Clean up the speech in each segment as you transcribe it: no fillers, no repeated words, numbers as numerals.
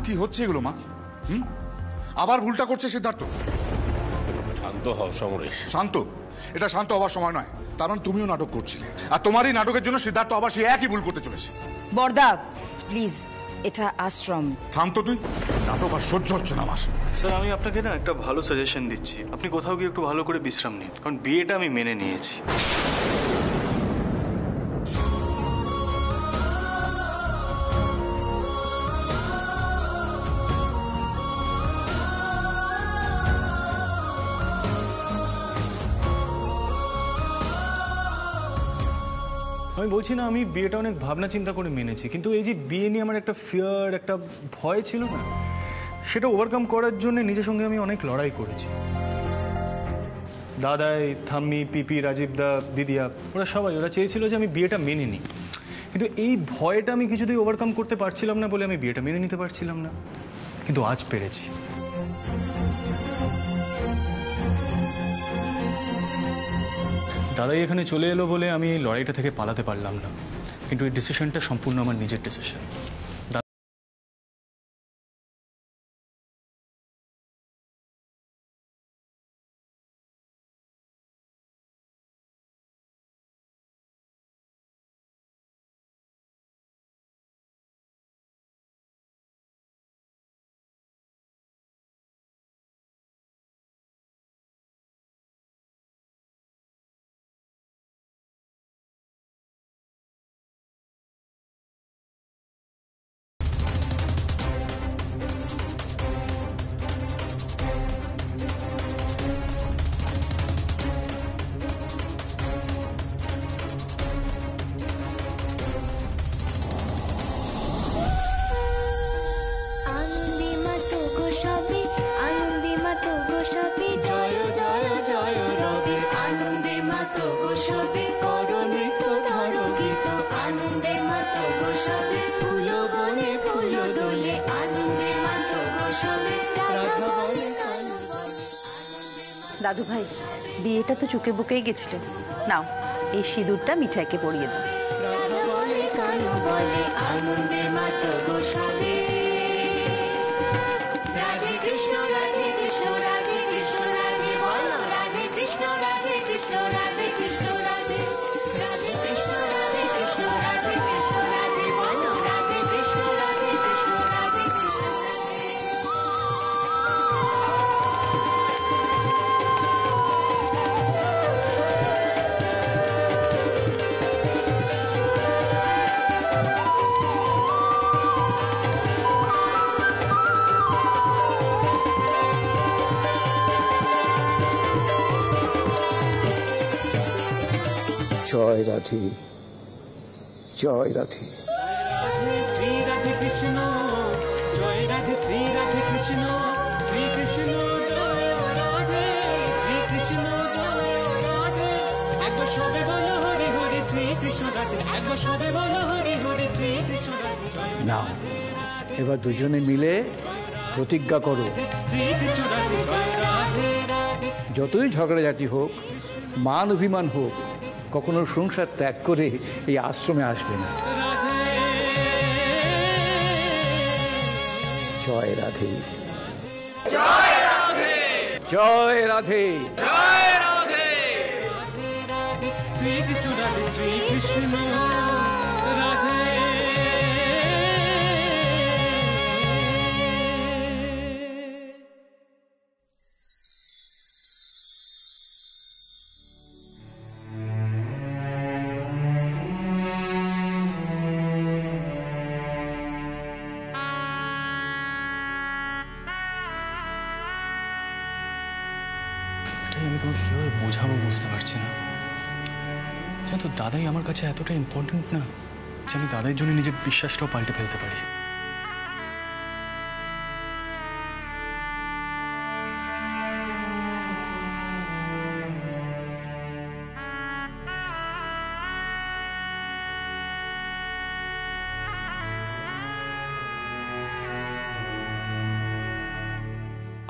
কি হচ্ছে এগুলো মা? আবার ভুলটা করছে সিদ্ধার্থ। শান্ত হও সমরেশ। শান্ত? এটা শান্ত হওয়ার সময় নয়। কারণ তুমিও নাটক করছিলে, আর তোমারই নাটকের জন্য সিদ্ধার্থ আবার সে একই ভুল করতে চলেছে। বরদা প্লিজ, এটা আশ্রম। থাম তো তুই, নাটক আর সহ্য হচ্ছে না আমার। স্যার আমি আপনাকে না একটা ভালো সাজেশন দিচ্ছি, আপনি কোথাও গিয়ে একটু ভালো করে বিশ্রাম নিন, কারণ বিয়েটা আমি মেনে নিয়েছি। আমি বলছি না আমি বিয়েটা অনেক ভাবনা চিন্তা করে মেনেছি, কিন্তু এই যে বিয়ে নিয়ে আমার একটা ফিয়ার, একটা ভয় ছিল না, সেটা ওভারকাম করার জন্য নিজের সঙ্গে আমি অনেক লড়াই করেছি। দাদাই, থাম্মি, পিপি, রাজীবদা, দিদিয়া, ওরা চেয়েছিল যে আমি বিয়েটা মেনে নিই, কিন্তু এই ভয়টা আমি কিছুতেই ওভারকাম করতে পারছিলাম না বলে আমি বিয়েটা মেনে নিতে পারছিলাম না, কিন্তু আজ পেরেছি। দাদাই এখানে চলে এলো বলে আমি এই লড়াইটা থেকে পালাতে পারলাম না, কিন্তু এই ডিসিশনটা সম্পূর্ণ আমার নিজের ডিসিশন। দাদু ভাই, বিয়েটা তো চুকে বুকেই গেছিল, নাও এই সিঁদুরটা মিঠাইকে পরিয়ে দাও। জয় রাধে, জয় রাধে। শ্রী রাধে কৃষ্ণ, জয় রাধে শ্রী রাধে কৃষ্ণ, শ্রী কৃষ্ণ জয় রাধে, শ্রী কৃষ্ণ জয় রাধে। একবার সবে বলো হরি হরি শ্রী কৃষ্ণ রাধে, একবার সবে বলো হরি হরি শ্রী কৃষ্ণ রাধে। না, এবার দুজনে মিলে প্রতিজ্ঞা করো, যতই ঝগড়াঝাটি হোক, মান অভিমান হোক, কখনো সংসার ত্যাগ করে এই আশ্রমে আসবে না। জয় রাধে, জয় রাধে, জয় রাধে, জয় রাধে। শ্রী কৃষ্ণ রাধে, শ্রী কৃষ্ণ রাধে। আমি তোমাকে কিভাবে বোঝাবো বুঝতে পারছি না। জানো তো, দাদাই আমার কাছে এতটা ইম্পর্টেন্ট না যে আমি দাদার জন্য নিজের বিশ্বাসটাও পাল্টে ফেলতে পারি।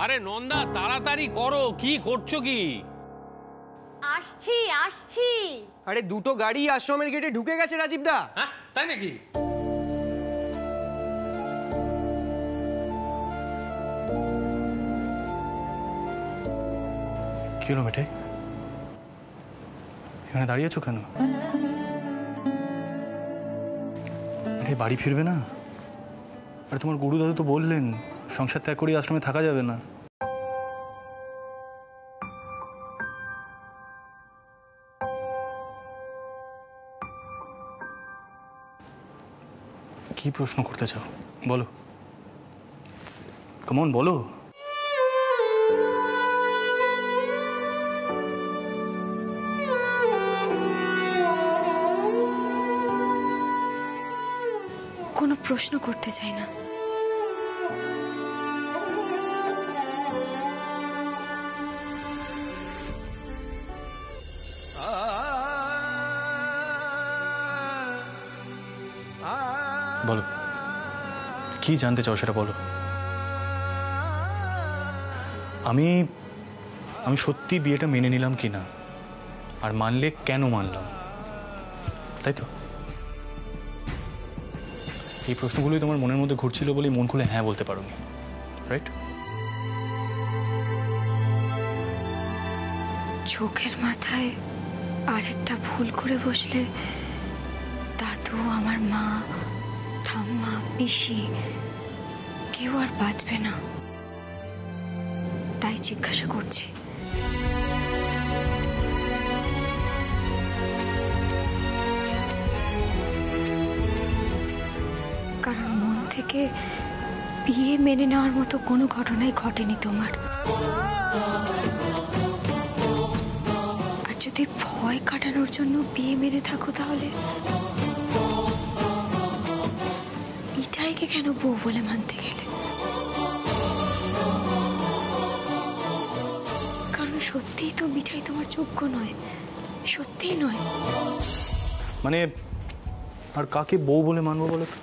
আরে নন্দা, তাড়াতাড়ি করো, কি করছো কি? আসছি আসছি। আরে দুটো গাড়ি আশ্রমের গেটে ঢুকে গেছে রাজীবদা। হ্যাঁ, তাই নাকি? কি হলো মিঠাই, এখানে দাঁড়িয়ে আছো কেন? মিঠাই বাড়ি ফিরবে না? আরে তোমার গুরু দাদু তো বললেন সংসার ত্যাগ করে আশ্রমে থাকা যাবে না। কি প্রশ্ন করতে চাও বলো, কেমন বলো। কোনো প্রশ্ন করতে চাই না, বলো কি জানতে চাও সেটা বলো। আমি আমি সত্যি বিয়েটা মেনে নিলাম কি না, আর মানলে কেন মানলাম, তাই তো? এই প্রশ্নগুলোই তোমার মনের মধ্যে ঘুরছিল বলেই মন খুলে হ্যাঁ বলতে পারোনি, রাইট? চোখের মাথায় আর একটা ভুল করে বসলে দাদু, আমার মা, ঠাম্মা, পিসি কেউ আর বাঁচবে না, তাই জিজ্ঞাসা করছি। কারণ মন থেকে বিয়ে মেনে নেওয়ার মতো কোনো ঘটনাই ঘটেনি তোমার। আর যদি ভয় কাটানোর জন্য বিয়ে মেনে থাকো তাহলে মিঠাইকে কেন বউ বলে মানতে গেলে? কারণ সত্যিই তো মিঠাই তোমার যোগ্য নয়, সত্যিই নয়। মানে আর কাকে বউ বলে মানবো বলো তো?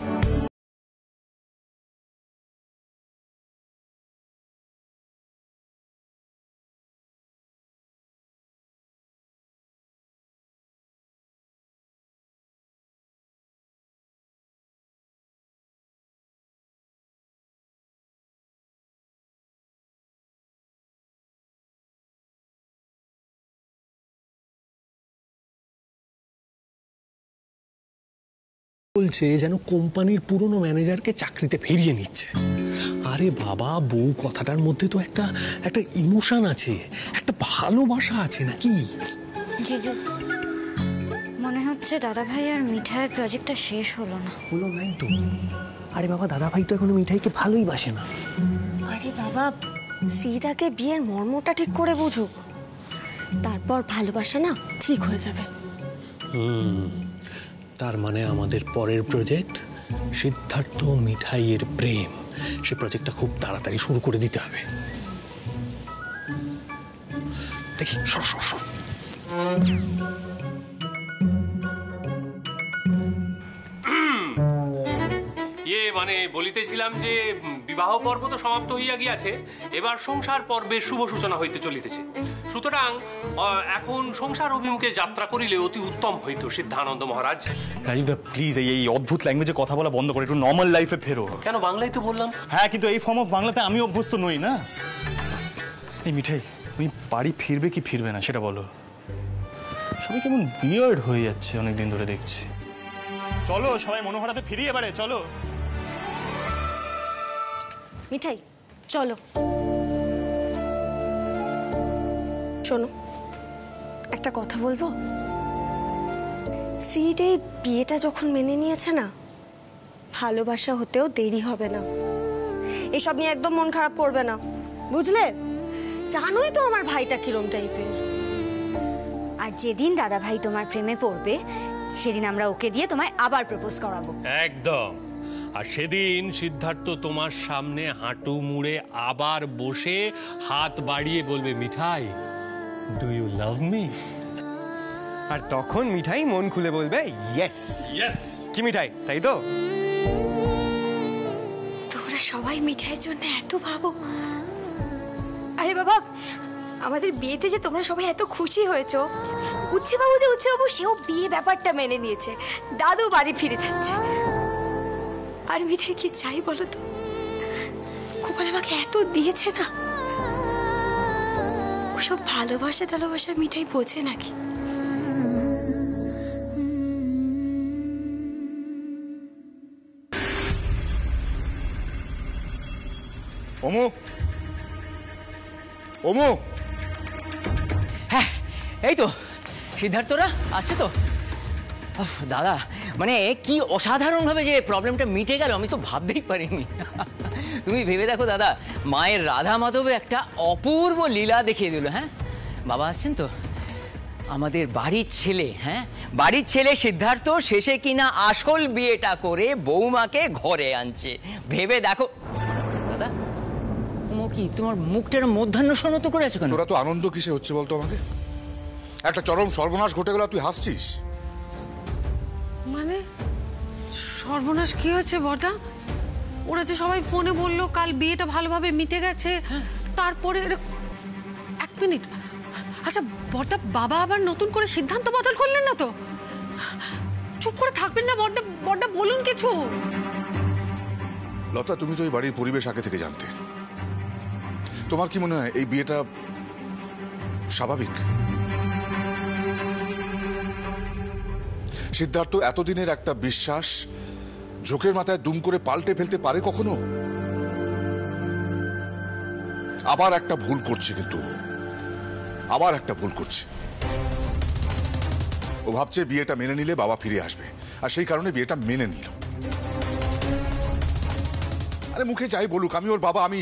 বলছে যেন কোম্পানির পুরনো ম্যানেজারকে চাকরিতে ফিরিয়ে নিচ্ছে। আরে বাবা, বউ কথাটার মধ্যে তো একটা একটা ইমোশন আছে, একটা ভালোবাসা আছে নাকি? জিজু, মনে হচ্ছে দাদা ভাই আর মিঠাইয়ের প্রজেক্টটা শেষ হলো না। হলো নাই তো। আরে বাবা, দাদা ভাই তো এখনো মিঠাইকে ভালোই বাসে না। আরে বাবা, সিটাকে বিয়ের মর্মটা ঠিক করে বুঝুক, তারপর ভালোবাসা না ঠিক হয়ে যাবে। তার মানে আমাদের পরের প্রজেক্ট সিদ্ধার্থ মিঠাইয়ের প্রেম, সে প্রজেক্টটা খুব তাড়াতাড়ি শুরু করে দিতে হবে। দেখি সর সর সর। মানে বলিতেছিলাম যে বিবাহ পর্ব তো সমাপ্ত হইয়া গিয়াছে, এবার সংসার পর্বের শুভ সূচনা হইতে চলিতেছে। সুতরাং এখন সংসার অভিমুখে যাত্রা করিলে অতি উত্তম হইত সিদ্ধানন্দ মহারাজ। রাজীব দা প্লিজ এই অদ্ভুত ল্যাঙ্গুয়েজে কথা বলা বন্ধ করে একটু নর্মাল লাইফে ফেরো। কেন, বাংলায় তো বললাম। হ্যাঁ, কিন্তু এই ফর্ম অফ বাংলাতে আমি অভ্যস্ত নই না। এই মিঠাই, তুমি বাড়ি ফিরবে কি ফিরবে না সেটা বলো। সবাই কেমন বিয়ার্ড হয়ে যাচ্ছে অনেকদিন ধরে দেখছি। চলো সবাই মনোহরাতে ফিরি এবারে, চলো। মিঠাই চলো। শোনো, একটা কথা বলবো। সিট এই বিয়েটা যখন মেনে নিয়েছে না, ভালোবাসা হতেও দেরি হবে না। এসব নিয়ে একদম মন খারাপ করবে না, বুঝলে? জানোই তো আমার ভাইটা কিরম টাইপের। আর যেদিন দাদা ভাই তোমার প্রেমে পড়বে সেদিন আমরা ওকে দিয়ে তোমায় আবার প্রপোজ করাবো। একদম। আর সেদিন সিদ্ধার্থ তোমার সামনে হাঁটু মুড়ে আবার বসে হাত বাড়িয়ে বলবে, মিঠাই ডু ইউ লাভ মি? আর তখন মিঠাই মন খুলে বলবে ইয়েস। ইয়েস। কি মিঠাই, তাই তো? তোমরা সবাই মিঠাইয়ের জন্য এত ভাবো। আরে বাবা, আমাদের বিয়েতে যে তোমরা সবাই এত খুশি হয়েছো, উচ্ছে বাবু সেও বিয়ে ব্যাপারটা মেনে নিয়েছে, দাদু বাড়ি ফিরে যাচ্ছে। আর মিঠাই কি চাই বলো তো? গোপাল আমাকে এত দিয়েছে না, ও ওসব ভালোবাসা টালোবাসা মিঠাই বোঝে নাকি? ওমো, ওমো, হ্যাঁ এই তো সিদ্ধার্থরা আসছে তো। উফ, দাদা মানে কি অসাধারণভাবে যে প্রবলেমটা মিটে গেল আমি তো ভাবতেই পারিনি। তুমি ভেবে দেখো দাদা, মায়ের রাধা মাধবে একটা অপূর্ব লীলা দেখিয়ে দিল। হ্যাঁ বাবা আসছেন তো, আমাদের বাড়ির ছেলে, হ্যাঁ বাড়ির ছেলে সিদ্ধার্থ শেষে কিনা আসল বিয়েটা করে বৌমাকে ঘরে আনছে। ভেবে দেখো দাদা। কি তোমার মুখটার মধ্যাহ্ন সনত করে আছে কেন? তোরা তো আনন্দ কিসে হচ্ছে বলতো আমাকে? একটা চরম সর্বনাশ ঘটে গেল, তুই হাসছিস? মানে সর্বনাশ কি হয়েছে বড়দা? ওরা যে সবাই ফোনে বললো কাল বিয়েটা ভালোভাবে মিটে গেছে, তারপরে এক মিনিট, আচ্ছা বড়দা বাবা আবার নতুন করে সিদ্ধান্ত বদল করলেন না তো? চুপ করে থাকবেন না বড়দা, বড়দা বলুন কিছু। লতা, তুমি তো এই বাড়ির পরিবেশ আগে থেকে জানতে। তোমার কি মনে হয় এই বিয়েটা স্বাভাবিক? সিদ্ধার্থ এতদিনের একটা বিশ্বাস ঝোঁকের মাথায় দুম করে পাল্টে ফেলতে পারে কখনো? আবার একটা ভুল করছে, কিন্তু আবার একটা ভুল করছে। ও ভাবছে বিয়েটা মেনে নিলে বাবা ফিরে আসবে, আর সেই কারণে বিয়েটা মেনে নিল। আরে মুখে যাই বলুক, আমি ওর বাবা, আমি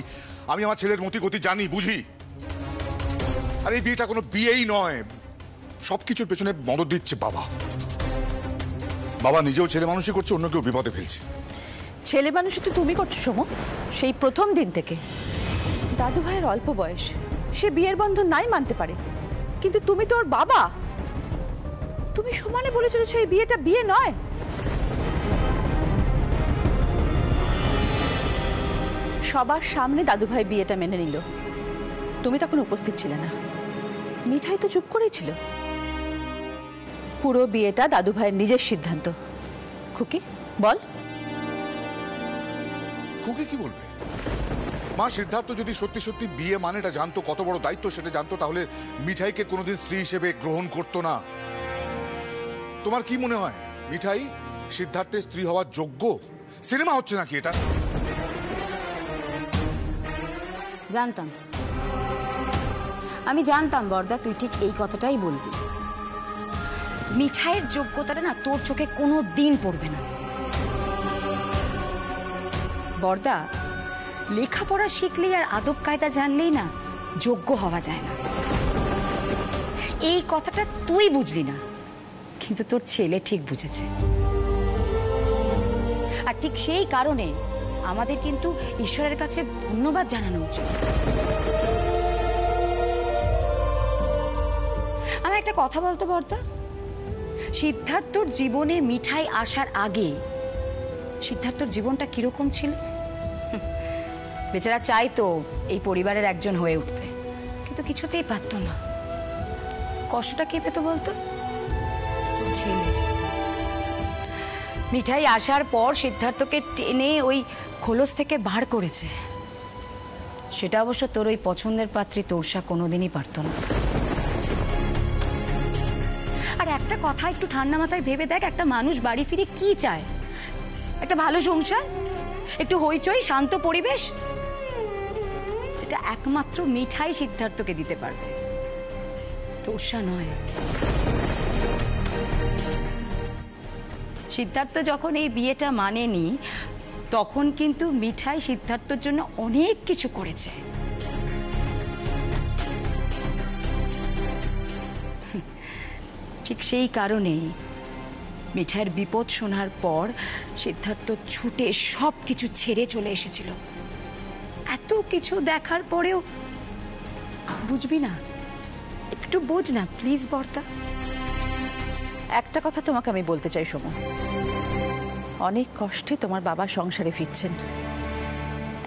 আমার ছেলের মতি গতি জানি, বুঝি। আর এই বিয়েটা কোনো বিয়েই নয়, সবকিছুর পেছনে মদত দিচ্ছে বাবা। বাবা নিজেও ছেলে মানুষই করছে, অন্য কেউ বিপদে ফেলছে। ছেলে মানুষই তো তুমি করছো সোমো, সেই প্রথম দিন থেকে। দাদু ভাইয়ের অল্প বয়স, সে বিয়ের বন্ধন নাই মানতে পারে, কিন্তু তুমি তো ওর বাবা। তুমি সমানে বলে চলেছো এই বিয়েটা বিয়ে নয়। সবার সামনে দাদু ভাই বিয়েটা মেনে নিল, তুমি তখন উপস্থিত ছিলে না। মিঠাই তো চুপ করেই ছিল। পুরো বিয়েটা দাদু ভাইয়ের নিজের সিদ্ধান্ত। খুকি বল। খুকি কি বলবে? মা, সিদ্ধার্থ যদি সত্যি সত্যি বিয়ে মানেটা জানতো, কত বড় দায়িত্ব সেটা জানতো, তাহলে মিঠাইকে কোনোদিন স্ত্রী হিসেবে গ্রহণ করতো না। তোমার কি মনে হয় মিঠাই সিদ্ধার্থের স্ত্রী হওয়ার যোগ্য? সিনেমা হচ্ছে নাকি এটা? জানতাম, আমি জানতাম বড়দা তুই ঠিক এই কথাটাই বলবি। মিঠাইয়ের যোগ্যতাটা না তোর চোখে কোনো দিন পড়বে না বড়দা। লেখাপড়া শিখলেই আর আদব কায়দা জানলেই না যোগ্য হওয়া যায় না। এই কথাটা তুই বুঝলি না, কিন্তু তোর ছেলে ঠিক বুঝেছে। আর ঠিক সেই কারণে আমাদের কিন্তু ঈশ্বরের কাছে ধন্যবাদ জানানো উচিত। আমি একটা কথা বলতে বড়দা, সিদ্ধার্থর জীবনে মিঠাই আসার আগে সিদ্ধার্থর জীবনটা কিরকম ছিল? বেচারা চাইতো এই পরিবারের একজন হয়ে উঠতে, কিন্তু কিছুতেই পারতো না। কষ্টটা কে পেত বলতো? ছেলে। মিঠাই আসার পর সিদ্ধার্থকে টেনে ওই খোলস থেকে বার করেছে। সেটা অবশ্য তোর ওই পছন্দের পাত্রী তোরসা কোনোদিনই পারত না। আর একটা কথা একটু ঠান্ডা মাথায় ভেবে দেখ, একটা মানুষ বাড়ি ফিরে কি চায়? একটা ভালো সংসার, একটু হইচই, শান্ত পরিবেশ, যেটা একমাত্র মিঠাই সিদ্ধার্থকে দিতে পারবে, তোরসা নয়। সিদ্ধার্থ যখন এই বিয়েটা মানেনি, তখন কিন্তু মিঠাই সিদ্ধার্থর জন্য অনেক কিছু করেছে। ঠিক সেই কারণেই মিঠাইয়ের বিপদ শোনার পর সিদ্ধার্থ ছুটে সব কিছু ছেড়ে চলে এসেছিল। এত কিছু দেখার পরেও বুঝবি না? একটু বোঝ না প্লিজ বর্তা। একটা কথা তোমাকে আমি বলতে চাই সোমু, অনেক কষ্টে তোমার বাবা সংসারে ফিরছেন।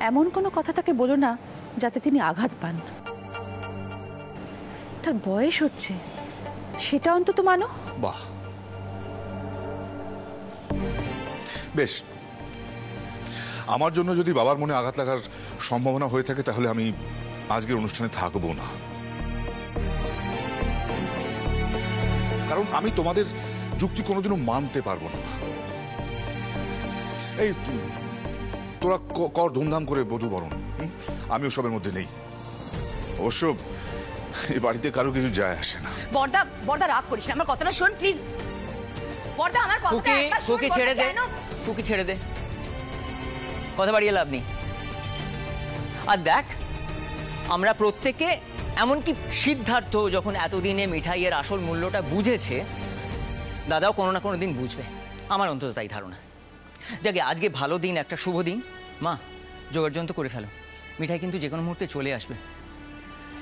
এমন কোনো কথা তাকে বলো না যাতে তিনি আঘাত পান। তার বয়স হচ্ছে, সেটা অন্তত মানো। বাহ, বেশ। আমার জন্য যদি বাবার মনে আঘাত লাগার সম্ভাবনা হয়ে থাকে, তাহলে আমি আজকের অনুষ্ঠানে থাকবো না। কারণ আমি তোমাদের যুক্তি কোনোদিনও মানতে পারবো না। এই তোরা কর ধুমধাম করে বধূ বরণ, আমি ওসবের মধ্যে নেই। অবশ্য এই বাড়িতে কারো কিছু যায় আসে না। বর্দা বর্দা রাগ করিস না, আমার কথাটা শোন প্লিজ। বর্দা আমার কথাটা একবার শোন। কুকি ছেড়ে দে, কুকি ছেড়ে দে, কথা বাড়িয়ে লাভ নেই। আর দেখ, আমরা প্রত্যেকে, এমনকি সিদ্ধার্থ যখন এতদিনে মিঠাইয়ের আসল মূল্যটা বুঝেছে, দাদাও কোনো না কোনো দিন বুঝবে, আমার অন্তত তাই ধারণা। যাকে আজকে ভালো দিন, একটা শুভ দিন, মা জোগাড়যন্ত্র করে ফেলো, মিঠাই কিন্তু যে কোনো মুহূর্তে চলে আসবে।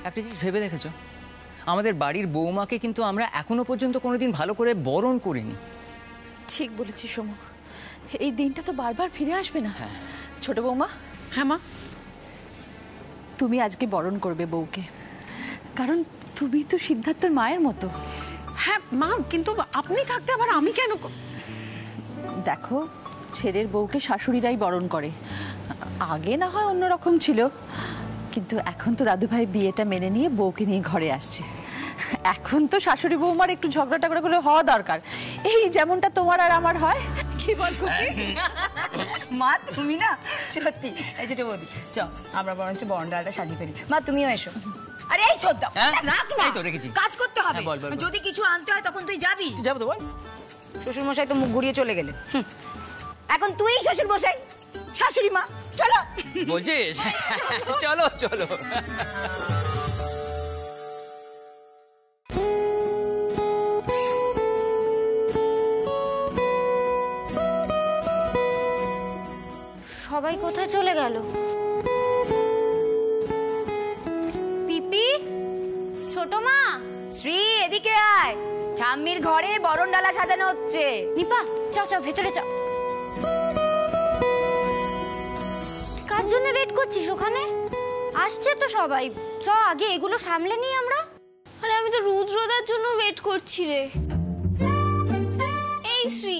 একটা জিনিস ভেবে দেখেছো, আমাদের বাড়ির বৌমাকে কিন্তু আমরা এখনো পর্যন্ত কোনোদিন ভালো করে বরণ করিনি। ঠিক বলেছি সোমু, এই দিনটা তো বারবার ফিরে আসবে না। ছোট বৌমা। হ্যাঁ মা, তুমি আজকে বরণ করবে বউকে, কারণ তুমি তো সিদ্ধার্থর মায়ের মতো। হ্যাঁ মা, কিন্তু আপনি থাকতে আবার আমি কেন? দেখো, ছেলের বউকে শাশুড়িরাই বরণ করে, আগে না হয় অন্যরকম ছিল, কিন্তু এখন তো দাদুভাই বিয়েটা মেনে নিয়ে বউকে নিয়ে ঘরে আসছে। এখন তো শাশুড়ি বৌমার একটু ঝগড়া টগড়া করে হওয়া দরকার, এই যেমনটা তোমার আর আমার হয়। কি বল কুকি? মা তুমি না সত্যি, এই ছোট বৌদি চ আমরা বরঞ্চ বরণডালটা সাজিয়ে ফেলি। মা তুমিও এসো। আরে এই ছোট দাও, রাখ না, এই তো রেখেছি, কাজ করতে হবে। যদি কিছু আনতে হয় তখন তুই যাবি। যাবো তো বল। শ্বশুর মশাই তো মুখ ঘুরিয়ে চলে গেলে, এখন তুই শ্বশুর মশাই, শাশুড়ি মা, চলো। বলছিস? চলো চলো। সবাই কোথায় চলে গেল? পিপি, ছোট মা, শ্রী এদিকে আয়, ঠাম্মির ঘরে বরণডালা সাজানো হচ্ছে। নিপা চাও চাও, ভেতরে চাও। কার জন্য ওয়েট করছিস ওখানে? আসছে তো সবাই, চ আগে এগুলো সামলে নিই আমরা। আরে আমি তো রুদ্রদার জন্য ওয়েট করছি রে। এই শ্রী,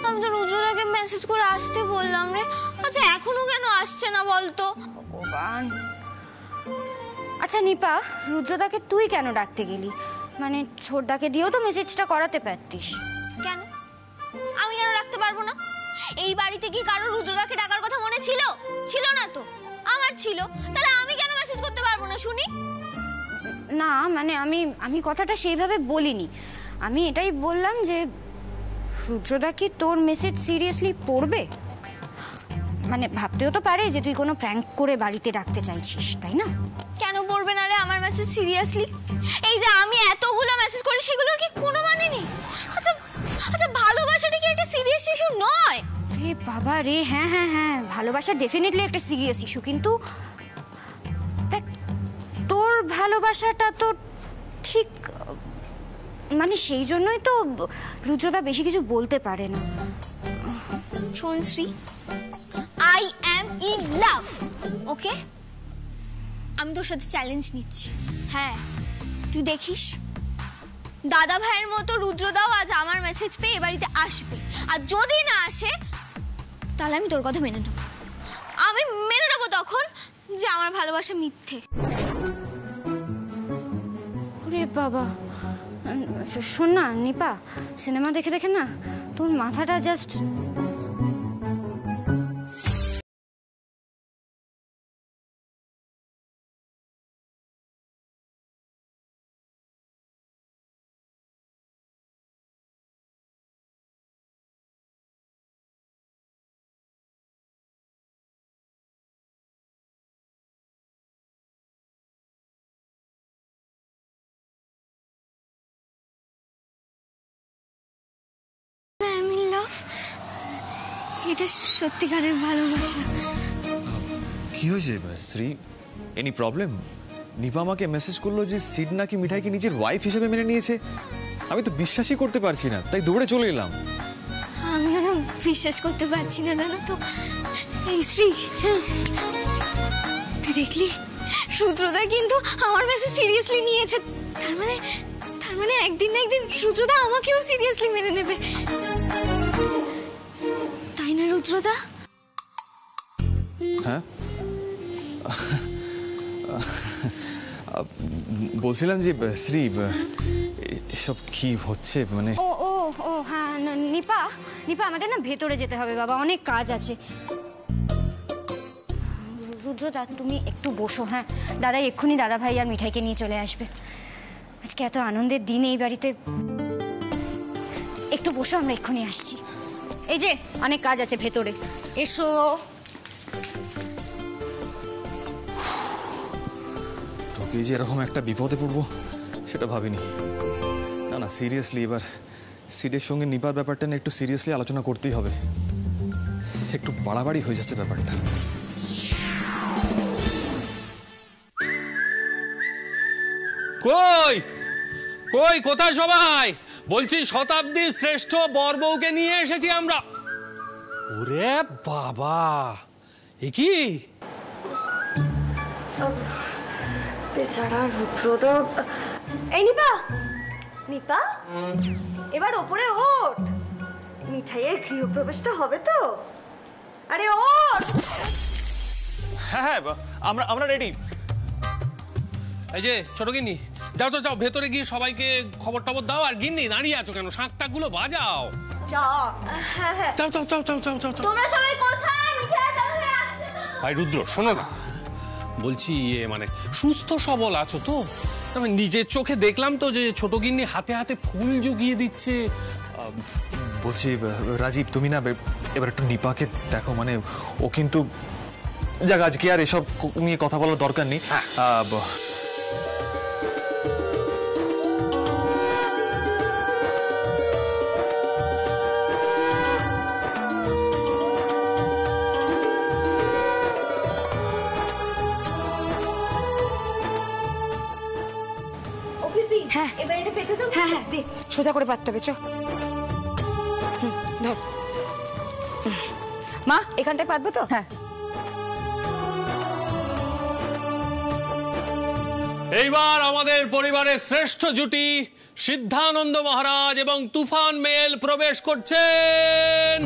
আমি তো রুদ্রদাকে মেসেজ করে আসতে বললাম রে, আচ্ছা এখনো কেন আসছে না বলতো? ভগবান। আচ্ছা নিপা, রুদ্রদাকে তুই কেন ডাকতে গেলি? মানে ছোটদাকে দিয়েও তো মেসেজটা করাতে পারতিস। কেন আমি কেন রাখতে পারবো না? এই বাড়িতে কি কারো রুদ্রদাকে ডাকার কথা মনে ছিল? ছিল না তো, আমার ছিল, তাহলে আমি কেন মেসেজ করতে পারবো না শুনি? না মানে আমি কথাটা সেইভাবে বলিনি, আমি এটাই বললাম যে রুদ্রদা কি তোর মেসেজ সিরিয়াসলি পড়বে? মানে ভাবতেও তো পারে যে তুই কোনো প্র্যাঙ্ক করে বাড়িতে ডাকতে চাইছিস, তাই না? কেন পড়বে না রে আমার মেসেজ সিরিয়াসলি? এই যে আমি এতগুলো মেসেজ করি, সেগুলোর কি কোনো মানে নেই? আচ্ছা আচ্ছা, ভালোবাসাটা কি একটা সিরিয়াস ইস্যু নয়? রে বাবা রে, হ্যাঁ হ্যাঁ হ্যাঁ, ভালোবাসা ডেফিনেটলি একটা সিরিয়াস ইস্যু, কিন্তু দেখ তোর ভালোবাসাটা তো ঠিক, মানে সেই জন্যই তো রুদ্রদা বেশি কিছু বলতে পারে না। শোন Shri, I am in love, okay? আমি তোর সাথে চ্যালেঞ্জ নিচ্ছি। হ্যাঁ, তুই দেখিস দাদা ভাইয়ের মতো রুদ্রদাও আজ আমার মেসেজ পেয়ে এ বাড়িতে আসবে, আর যদি না আসে তাহলে আমি তোর কথা মেনে নেব। আমি মেনে নেবো তখন যে আমার ভালোবাসা মিথ্যে। ওরে বাবা, শোন না নিপা, সিনেমা দেখে দেখে না তোর মাথাটা জাস্ট এটা সত্যিকারের ভালোবাসা। কি হয়েছে শ্রী? Any problem? নিপা আমাকে মেসেজ করলো যে সিড নাকি মিঠাইকে নিজের ওয়াইফ হিসেবে মেনে নিয়েছে। আমি তো বিশ্বাসই করতে পারছি না, তাই দৌড়ে চলে এলাম। আমি ওরা বিশ্বাস করতে পারছি না, জানো তো। এই শ্রী, তুই দেখলি রুদ্রদা কিন্তু আমার মেসেজ সিরিয়াসলি নিয়েছে। তার মানে একদিন না একদিন রুদ্রদা আমাকেও সিরিয়াসলি মেনে নেবে, তাই না রুদ্রদা? হ্যাঁ বলছিলাম যে শ্রী, এসব কি হচ্ছে মানে? ও ও ও হ্যাঁ, নিপা নিপা আমাদের না ভেতরে যেতে হবে বাবা, অনেক কাজ আছে। রুদ্রদা তুমি একটু বসো। হ্যাঁ দাদা এক্ষুনি দাদা ভাই আর মিঠাইকে নিয়ে চলে আসবে। আজকে এত আনন্দের দিন এই বাড়িতে, একটু বসো, আমরা এক্ষুনি আসছি। এই যে অনেক কাজ আছে ভেতরে, এসো। তোকে যে এরকম একটা বিপদে পড়বো সেটা ভাবিনি। না না সিরিয়াসলি এবার সিডের সঙ্গে নিপার ব্যাপারটা নিয়ে একটু সিরিয়াসলি আলোচনা করতেই হবে। একটু বাড়াবাড়ি হয়ে যাচ্ছে ব্যাপারটা। কই কই কোথায় সবাই? বলছি শতাব্দীর শ্রেষ্ঠ বরবউকে নিয়ে এসেছি আমরা। ওরে বাবা, এ কি? বেচারা রুদ্রদা। এই নিপা, নিপা এবার ওপরে ওঠ, মিঠাইয়ের গৃহপ্রবেশটা হবে তো। আরে ওঠ। হ্যাঁ হ্যাঁ আমরা রেডি। এই যে ছোট গিন্নি, যাও যাও যাও ভেতরে গিয়ে সবাইকে খবর টবর দাও। আর গিন্নি দাঁড়িয়ে আছো কেন? শাঁখ টাক গুলো বাজাও। যাও যাও যাও যাও যাও যাও। তোমরা সবাই কোথায়? মিঠাই দাদা আসছে তো। ভাই রুদ্র শোনো না, বলছি মানে সুস্থ সবল আছো তো? আমি নিজের চোখে দেখলাম তো যে ছোট গিন্নি হাতে হাতে ফুল জুগিয়ে দিচ্ছে। বলছি রাজীব, তুমি না এবার একটু নিপাকে দেখো, মানে ও কিন্তু যাক আজকে আর এসব নিয়ে কথা বলার দরকার নেই। হ্যাঁ এবার এটা পেতে দাও। হ্যাঁ হ্যাঁ দে, সোজা করে পাততে হবে। চ ধর। মা এখানটায় পাতবো তো? হ্যাঁ। এইবার আমাদের পরিবারের শ্রেষ্ঠ জুটি সিদ্ধানন্দ মহারাজ এবং তুফান মেল প্রবেশ করছেন।